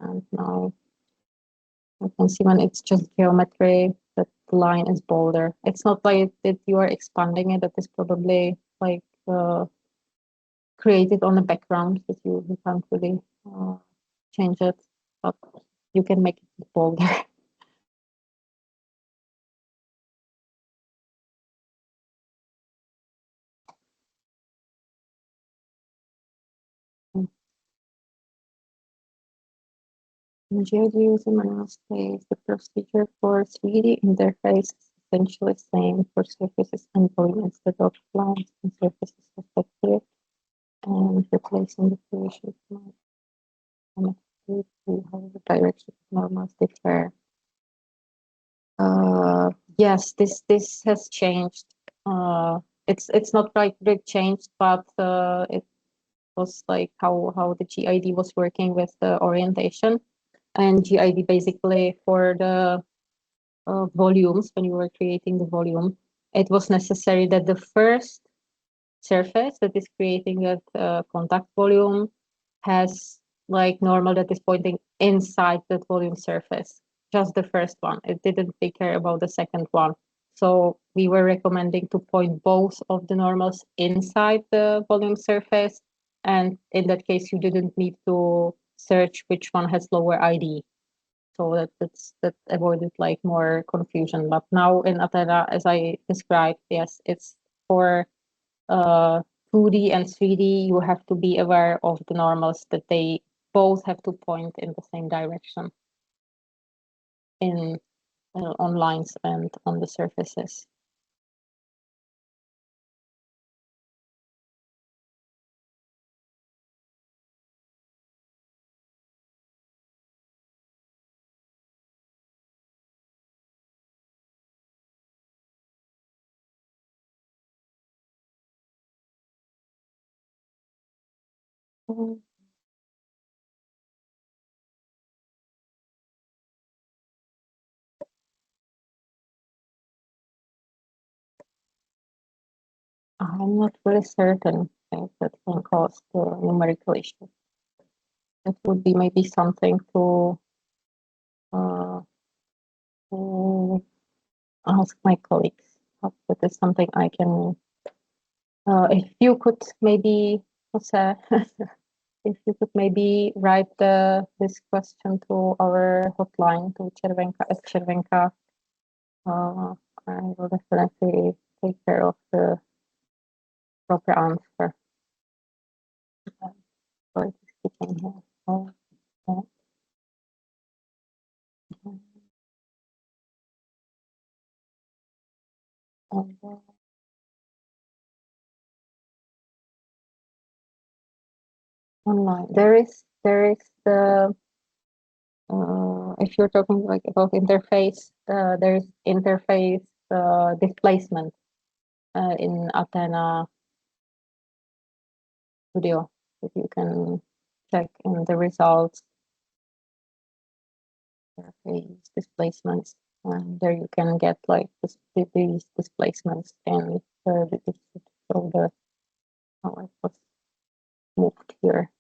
and now you can see when it's just geometry that the line is bolder. It's not like that you are expanding it, that is probably like created on the background that you can't really change it, but you can make it bolder. In geodesy analysis, the procedure for 3D interface is essentially the same for surfaces and volume instead of lines and surfaces respectively, and replacing the creation of how the direction of normals differ. Yes, this has changed. It's not like big change, but it was like how the GID was working with the orientation, and GID basically for the volumes, when you were creating the volume, it was necessary that the first surface that is creating that contact volume has like normal that is pointing inside that volume surface, just the first one. It didn't take care about the second one. So we were recommending to point both of the normals inside the volume surface. And in that case, you didn't need to search which one has lower ID. So that avoided like more confusion. But now in ATENA, as I described, yes, it's for 2D and 3D, you have to be aware of the normals that they both have to point in the same direction in on lines and on the surfaces. Mm, I'm not really certain if that can cause the numerical issue. It would be maybe something uh, to ask my colleagues. That is something I can. If you could maybe, Jose, if you could maybe write this question to our hotline, to Červenka at Červenka, I will definitely take care of the proper answer. So it is sitting here. Oh, yeah. And, online. There is the if you're talking like about interface, there is interface displacement in ATENA Studio. If you can check in the results, interface displacements, and there you can get like these displacements and so the how it was moved here.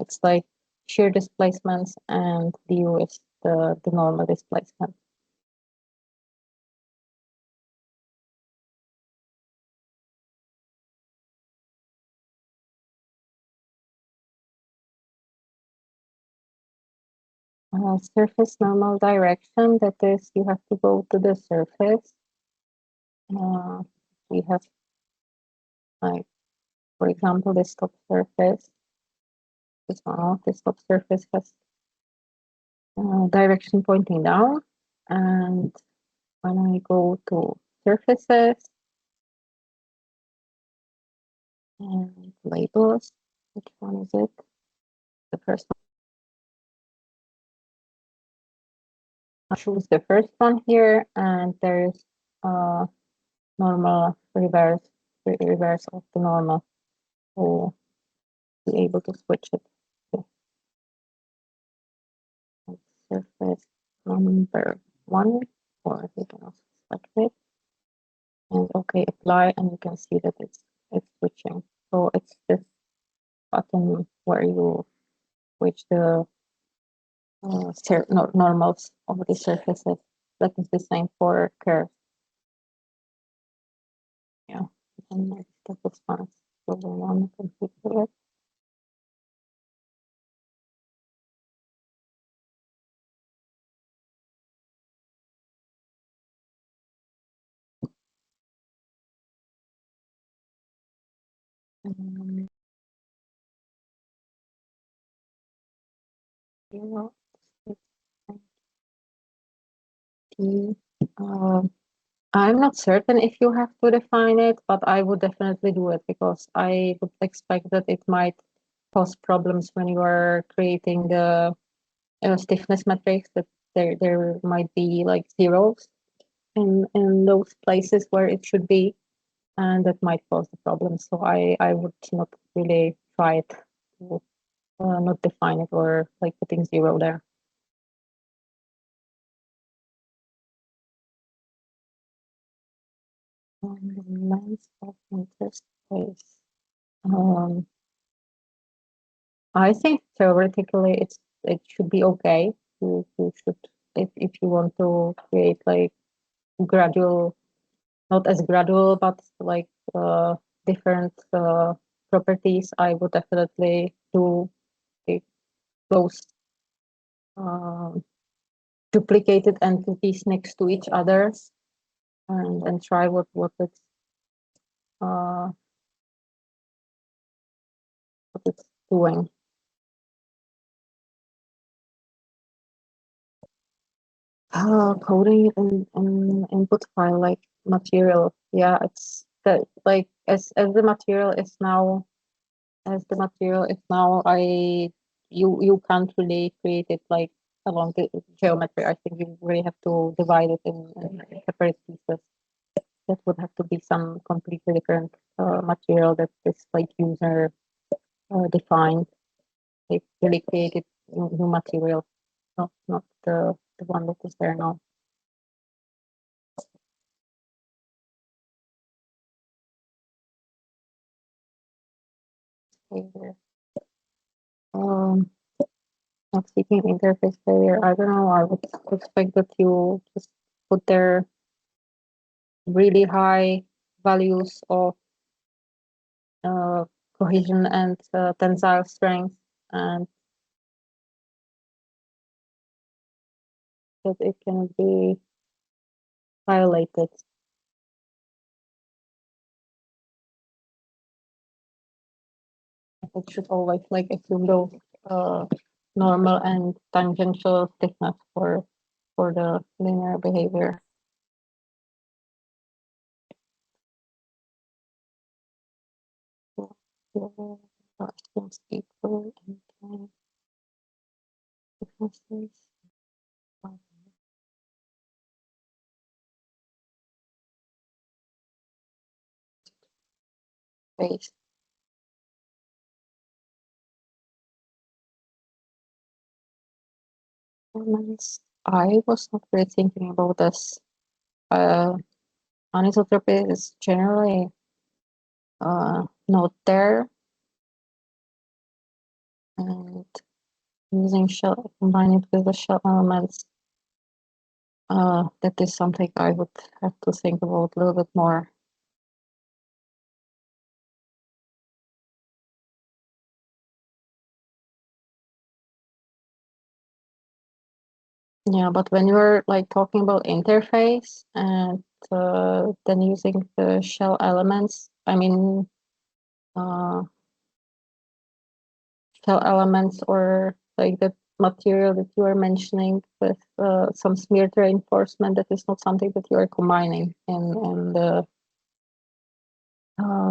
It's like shear displacements and du is the normal displacement. Surface normal direction, that is, you have to go to the surface. We have, like, for example, the top surface. This top surface has direction pointing down. And when I go to surfaces and labels, which one is it? The first one. I choose the first one here, and there's normal reverse of the normal to be able to switch it to surface number 1, or you can also select it and okay, apply, and you can see that it's switching. So it's this button where you switch the normals of the surfaces. That is the same for curves. Yeah, and my step response. So the one configure it. 0, t. I'm not certain if you have to define it, but I would definitely do it because I would expect that it might cause problems when you are creating the stiffness matrix, that there might be like zeros in those places where it should be, and that might cause the problem. So I would not really try it to not define it or like putting 0 there. The length of interspace. I think theoretically it should be okay. You should, if you want to create like gradual, not as gradual, but like different properties, I would definitely do those duplicated entities next to each other and try uh, what it's doing. Coding in input file like material. Yeah, it's that like as the material is now you can't really create it like along the geometry. I think you really have to divide it in separate pieces. That would have to be some completely different material that is like user defined. They really created new material, not the one that is there now. Failure. Not seeking interface failure. I don't know. I would expect that you just put there really high values of cohesion and tensile strength, and that it can be violated. It should always like assume those normal and tangential stiffness for the linear behavior. Equal and differences. Space. I was not really thinking about this. Anisotropy is generally not there, and using shell, combine it with the shell elements. That is something I would have to think about a little bit more. Yeah, but when you're like talking about interface and then using the shell elements, I mean, shell elements or like the material that you are mentioning with some smeared reinforcement, that is not something that you are combining in the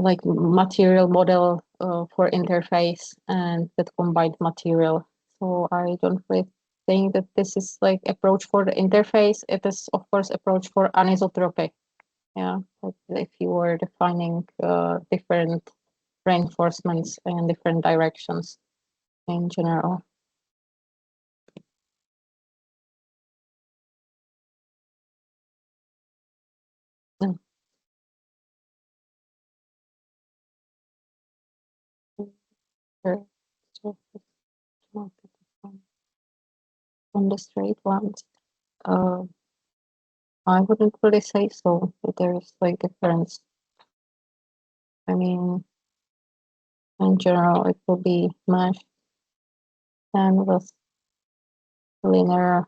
like material model for interface and that combined material. So I don't really think that this is like approach for the interface. It is of course approach for anisotropic. Yeah, like if you were defining different reinforcements in different directions in general. Yeah. Sure. So on the straight ones, I wouldn't really say so. That there's like difference. I mean, in general, it will be mesh and with linear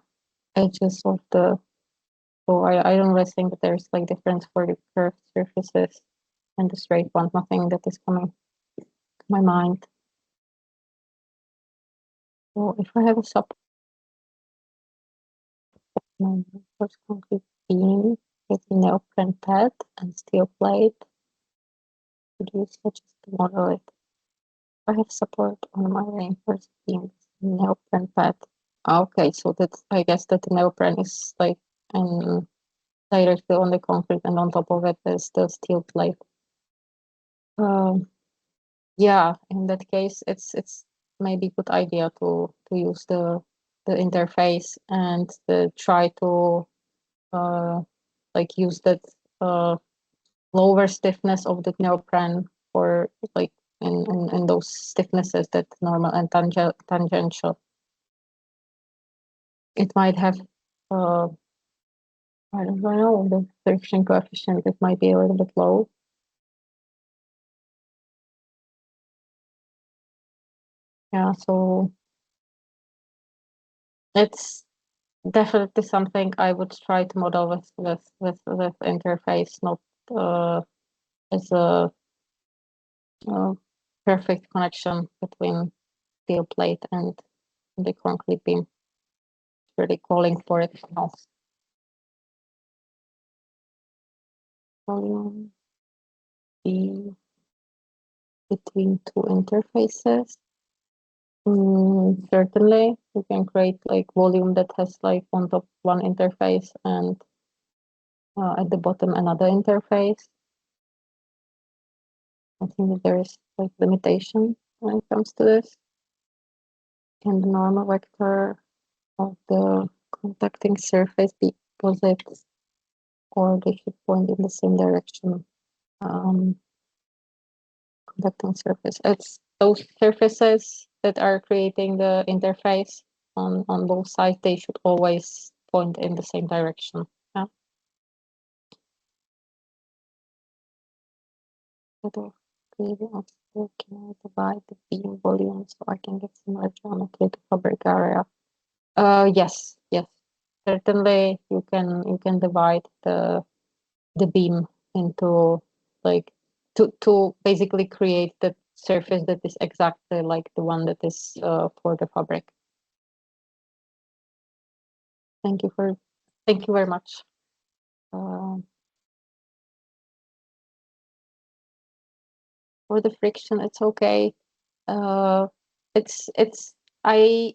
edges of the. So I don't really think that there's like difference for the curved surfaces and the straight ones. Nothing that is coming to my mind. So if I have a sub First concrete beam with neoprene pad and steel plate. Produce sketches to model it. I have support on my reinforced beam neoprene pad. Okay, so that's, I guess that the neoprene is like directly on the concrete, and on top of it there's the steel plate. Yeah, in that case, it's maybe good idea to use the interface and try to like use that uh, lower stiffness of the neoprene for like in those stiffnesses that normal and tangential. It might have I don't know, the friction coefficient, it might be a little bit low. Yeah, so it's definitely something I would try to model with interface, not as a perfect connection between steel plate and the concrete beam. Really calling for it now. Volume be between two interfaces. Certainly, you can create like volume that has like on top one interface and at the bottom another interface. I think that there is like limitation when it comes to this. And the normal vector of the contacting surface be opposite, or they should point in the same direction. Conducting surface. It's those surfaces that are creating the interface on both sides. They should always point in the same direction. Yeah. Can I divide the beam volume so I can get similar geometry to fabric area? Yes, yes. Certainly, you can divide the beam into like to basically create the surface that is exactly like the one that is for the fabric. Thank you very much. Uh, for the friction, it's okay. Uh, it's I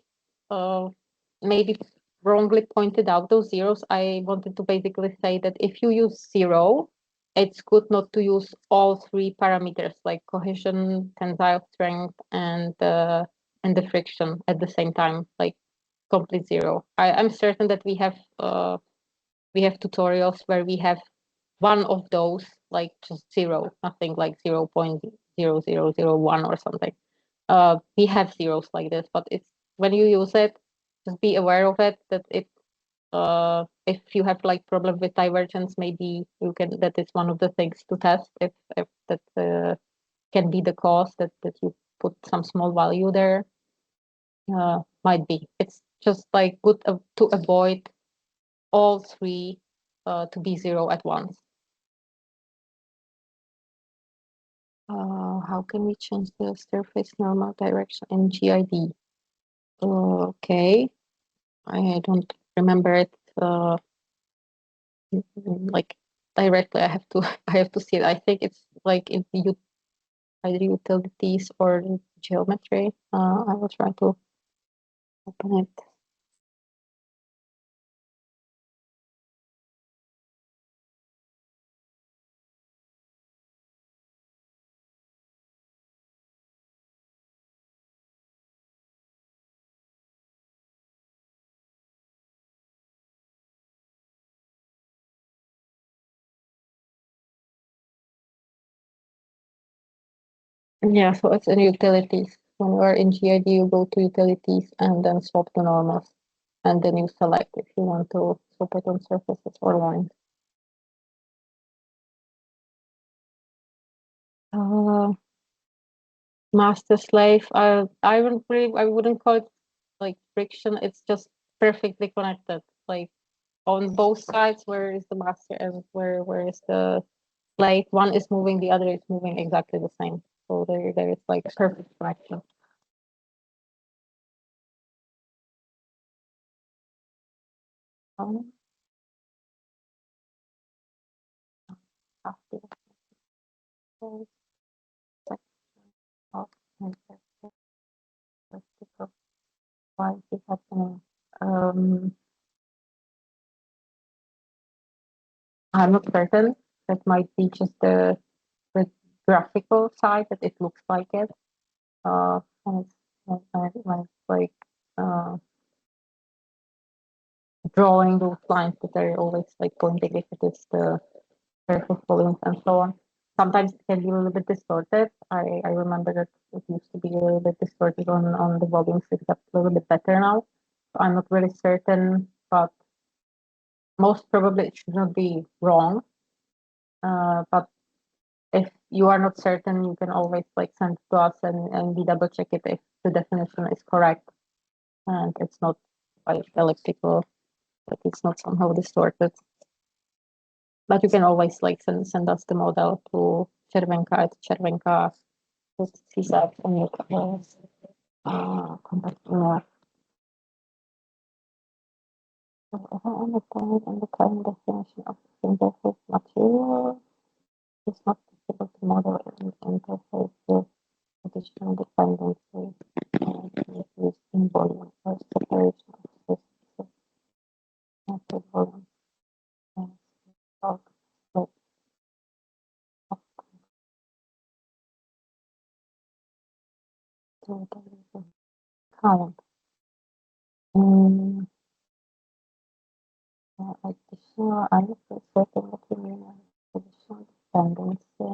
maybe wrongly pointed out those zeros. I wanted to basically say that if you use zero, it's good not to use all three parameters like cohesion, tensile strength, and the friction at the same time, like complete zero. I'm certain that we have tutorials where we have one of those, like just zero, nothing like 0.0001 or something. We have zeros like this, but it's when you use it, just be aware of it, that if you have like problem with divergence, maybe that is one of the things to test, if that can be the cause, that you put some small value there. Might be. It's just like good to avoid all three to be zero at once. How can we change the surface normal direction in GID? Okay, I don't remember it like directly. I have to I have to see it. I think it's like in either utilities or geometry. I will try to open it. Yeah, so it's in utilities. When you are in GID, you go to utilities and then swap to normals. And then you select if you want to swap it on surfaces or lines. Master slave. I wouldn't call it like friction. It's just perfectly connected. Like on both sides, where is the master and where is the slave? One is moving, the other is moving exactly the same. So there is like a perfect connection. After the section of interface vertical, why is it happening? I'm not certain. That might be just the graphical side that it looks like it. And it's like drawing those lines that are always like pointing if it is the surface volumes and so on. Sometimes it can be a little bit distorted. I remember that it used to be a little bit distorted on the volumes. It got a little bit better now. So I'm not really certain, but most probably it should not be wrong. But if you are not certain, you can always like send it to us and we double check it if the definition is correct and it's not like elliptical, but it's not somehow distorted. But you can always like send us the model to czerwenka@czerwenka.cz and you can contact email. And the current definition of interface material is not possible to model an interface with additional dependency used in volume or separation of systems after volume and bulk split of the count. Additional uncertain material additional dependency.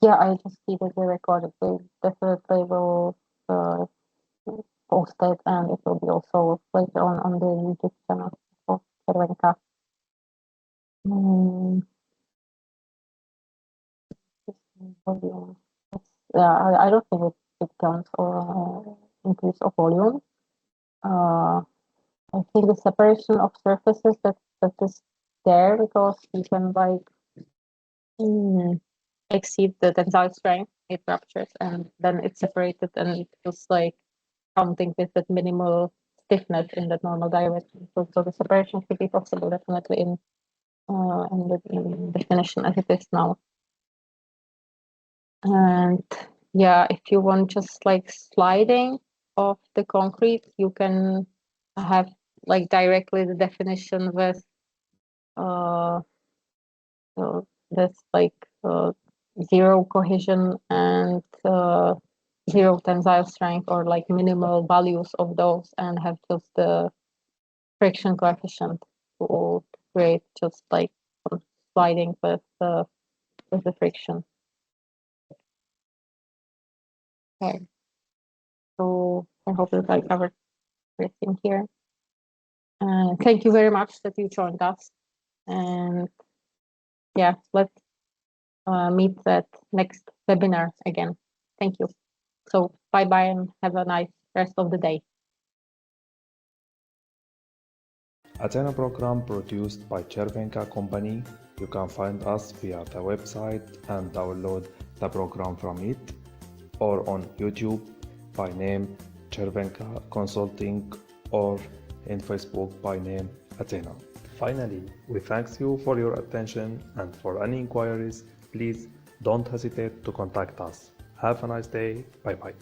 Yeah, I just see that they recorded. They definitely will post it, and it will be also later on the YouTube channel of Czerwenka. Volume. I don't think it counts or increase of volume. I think the separation of surfaces that is there because you can like exceed the tensile strength, it ruptures and then it's separated and it feels like counting with that minimal stiffness in that normal direction. So the separation could be possible definitely in the definition as it is now. And yeah, if you want just like sliding of the concrete, you can have like directly the definition with so that's like zero cohesion and zero tensile strength or like minimal values of those and have just the friction coefficient to create just like some sliding with the friction. Okay. So I hope that I covered everything here. Thank you very much that you joined us. And yeah, let's meet at next webinar again. Thank you. So bye-bye and have a nice rest of the day.
ATENA program produced by Czerwenka company. You can find us via the website and download the program from it, or on YouTube by name Czerwenka Consulting, or in Facebook by name ATENA. Finally, we thank you for your attention, and for any inquiries, please don't hesitate to contact us. Have a nice day. Bye bye.